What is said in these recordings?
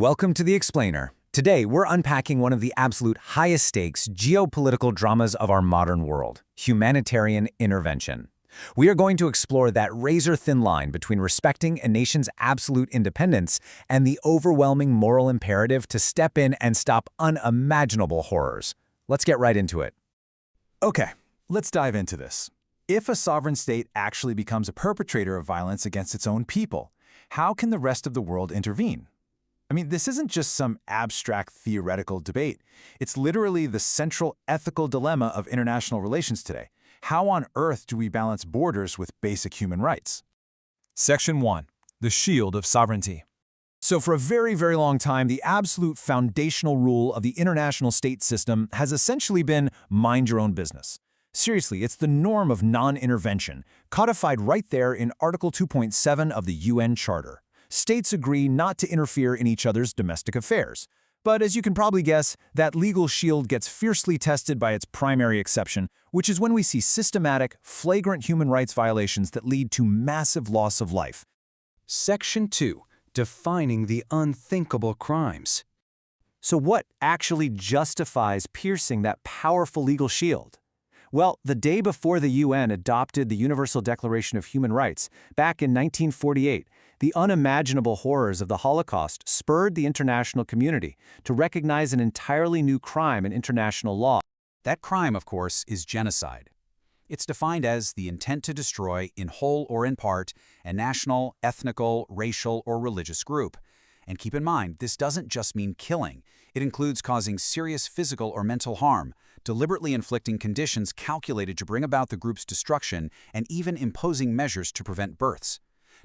Welcome to The Explainer. Today, we're unpacking one of the absolute highest stakes geopolitical dramas of our modern world, humanitarian intervention. We are going to explore that razor-thin line between respecting a nation's absolute independence and the overwhelming moral imperative to step in and stop unimaginable horrors. Let's get right into it. Okay, let's dive into this. If a sovereign state actually becomes a perpetrator of violence against its own people, how can the rest of the world intervene? This isn't just some abstract theoretical debate. It's literally the central ethical dilemma of international relations today. How on earth do we balance borders with basic human rights? Section 1. The Shield of Sovereignty. So for a very, very long time, the absolute foundational rule of the international state system has essentially been mind your own business. Seriously, it's the norm of non-intervention, codified right there in Article 2.7 of the UN Charter. States agree not to interfere in each other's domestic affairs. But as you can probably guess, that legal shield gets fiercely tested by its primary exception, which is when we see systematic, flagrant human rights violations that lead to massive loss of life. Section 2. Defining the unthinkable crimes. So what actually justifies piercing that powerful legal shield? Well, the day before the UN adopted the Universal Declaration of Human Rights, back in 1948, the unimaginable horrors of the Holocaust spurred the international community to recognize an entirely new crime in international law. That crime, of course, is genocide. It's defined as the intent to destroy, in whole or in part, a national, ethnical, racial, or religious group. And keep in mind, this doesn't just mean killing. It includes causing serious physical or mental harm, deliberately inflicting conditions calculated to bring about the group's destruction, and even imposing measures to prevent births.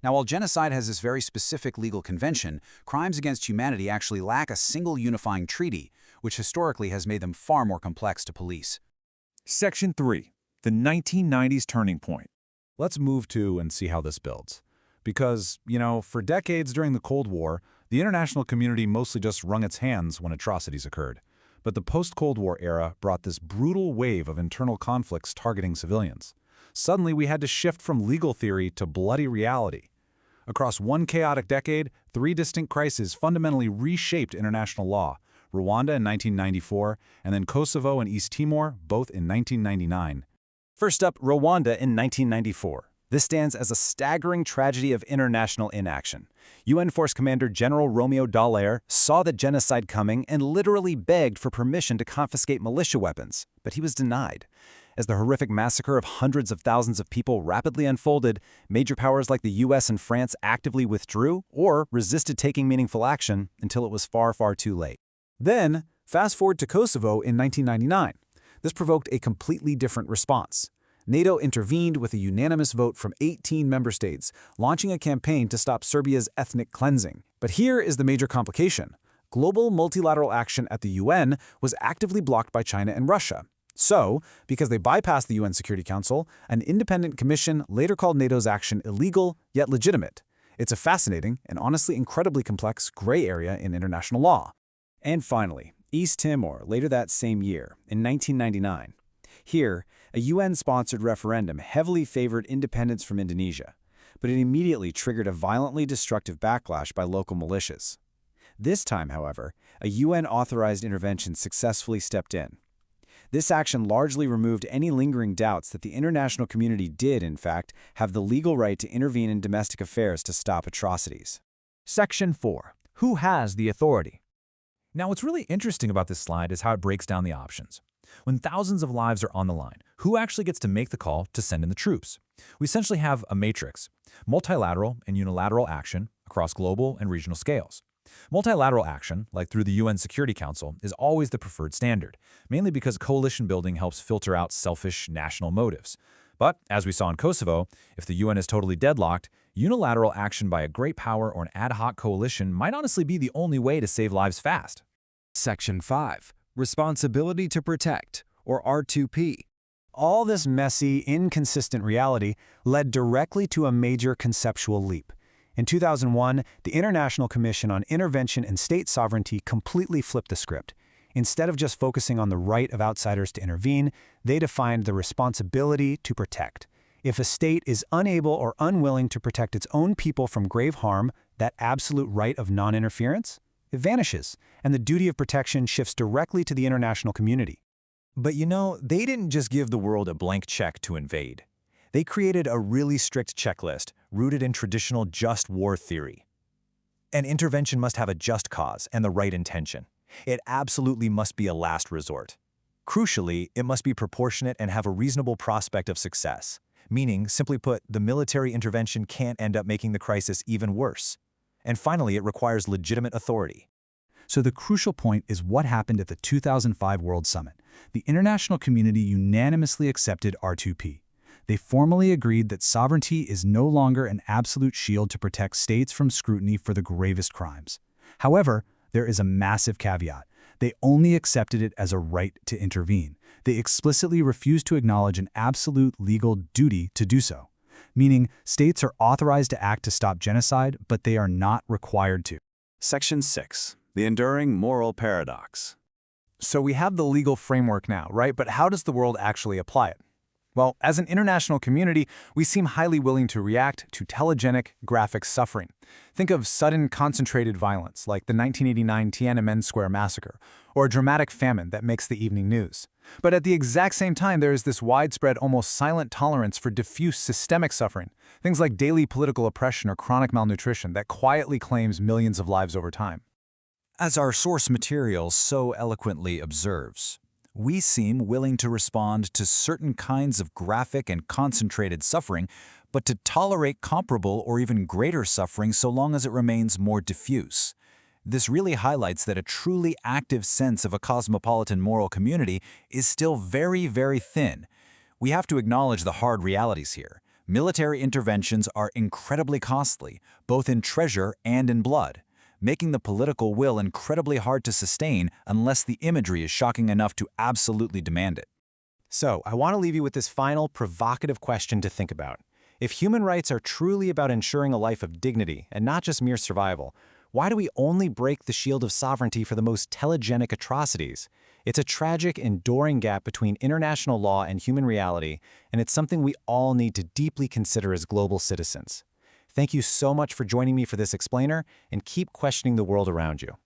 Now, while genocide has this very specific legal convention, crimes against humanity actually lack a single unifying treaty, which historically has made them far more complex to police. Section 3. The 1990s Turning Point. Let's move to and see how this builds. Because, for decades during the Cold War, the international community mostly just wrung its hands when atrocities occurred. But the post-Cold War era brought this brutal wave of internal conflicts targeting civilians. Suddenly, we had to shift from legal theory to bloody reality. Across one chaotic decade, 3 distinct crises fundamentally reshaped international law: Rwanda in 1994, and then Kosovo and East Timor, both in 1999. First up, Rwanda in 1994. This stands as a staggering tragedy of international inaction. UN Force Commander General Romeo Dallaire saw the genocide coming and literally begged for permission to confiscate militia weapons, but he was denied. As the horrific massacre of hundreds of thousands of people rapidly unfolded, major powers like the US and France actively withdrew or resisted taking meaningful action until it was far, far too late. Then, fast forward to Kosovo in 1999. This provoked a completely different response. NATO intervened with a unanimous vote from 18 member states, launching a campaign to stop Serbia's ethnic cleansing. But here is the major complication. Global multilateral action at the UN was actively blocked by China and Russia. So, because they bypassed the UN Security Council, an independent commission later called NATO's action illegal, yet legitimate. It's a fascinating and honestly incredibly complex gray area in international law. And finally, East Timor later that same year, in 1999. Here, a UN-sponsored referendum heavily favored independence from Indonesia, but it immediately triggered a violently destructive backlash by local militias. This time, however, a UN-authorized intervention successfully stepped in. This action largely removed any lingering doubts that the international community did, in fact, have the legal right to intervene in domestic affairs to stop atrocities. Section 4. Who has the authority? Now, what's really interesting about this slide is how it breaks down the options. When thousands of lives are on the line, who actually gets to make the call to send in the troops? We essentially have a matrix: multilateral and unilateral action across global and regional scales. Multilateral action, like through the UN Security Council, is always the preferred standard, mainly because coalition building helps filter out selfish national motives. But, as we saw in Kosovo, if the UN is totally deadlocked, unilateral action by a great power or an ad hoc coalition might honestly be the only way to save lives fast. Section 5. Responsibility to Protect, or R2P. All this messy, inconsistent reality led directly to a major conceptual leap. In 2001, the International Commission on Intervention and State Sovereignty completely flipped the script. Instead of just focusing on the right of outsiders to intervene, they defined the responsibility to protect. If a state is unable or unwilling to protect its own people from grave harm, that absolute right of non-interference, It vanishes, and the duty of protection shifts directly to the international community. But you know, they didn't just give the world a blank check to invade. They created a really strict checklist rooted in traditional just war theory. An intervention must have a just cause and the right intention. It absolutely must be a last resort. Crucially, it must be proportionate and have a reasonable prospect of success. Meaning, simply put, the military intervention can't end up making the crisis even worse. And finally, it requires legitimate authority. So the crucial point is what happened at the 2005 World Summit. The international community unanimously accepted R2P. They formally agreed that sovereignty is no longer an absolute shield to protect states from scrutiny for the gravest crimes. However, there is a massive caveat. They only accepted it as a right to intervene. They explicitly refused to acknowledge an absolute legal duty to do so. Meaning, states are authorized to act to stop genocide, but they are not required to. Section 6. The enduring moral paradox. So we have the legal framework now, right? But how does the world actually apply it? Well, as an international community, we seem highly willing to react to telegenic, graphic suffering. Think of sudden, concentrated violence, like the 1989 Tiananmen Square massacre, or a dramatic famine that makes the evening news. But at the exact same time, there is this widespread, almost silent tolerance for diffuse systemic suffering, things like daily political oppression or chronic malnutrition that quietly claims millions of lives over time. As our source material so eloquently observes, we seem willing to respond to certain kinds of graphic and concentrated suffering, but to tolerate comparable or even greater suffering so long as it remains more diffuse. This really highlights that a truly active sense of a cosmopolitan moral community is still very, very thin. We have to acknowledge the hard realities here. Military interventions are incredibly costly, both in treasure and in blood, making the political will incredibly hard to sustain unless the imagery is shocking enough to absolutely demand it. So, I want to leave you with this final, provocative question to think about. If human rights are truly about ensuring a life of dignity and not just mere survival, why do we only break the shield of sovereignty for the most telegenic atrocities? It's a tragic, enduring gap between international law and human reality, and it's something we all need to deeply consider as global citizens. Thank you so much for joining me for this explainer, and keep questioning the world around you.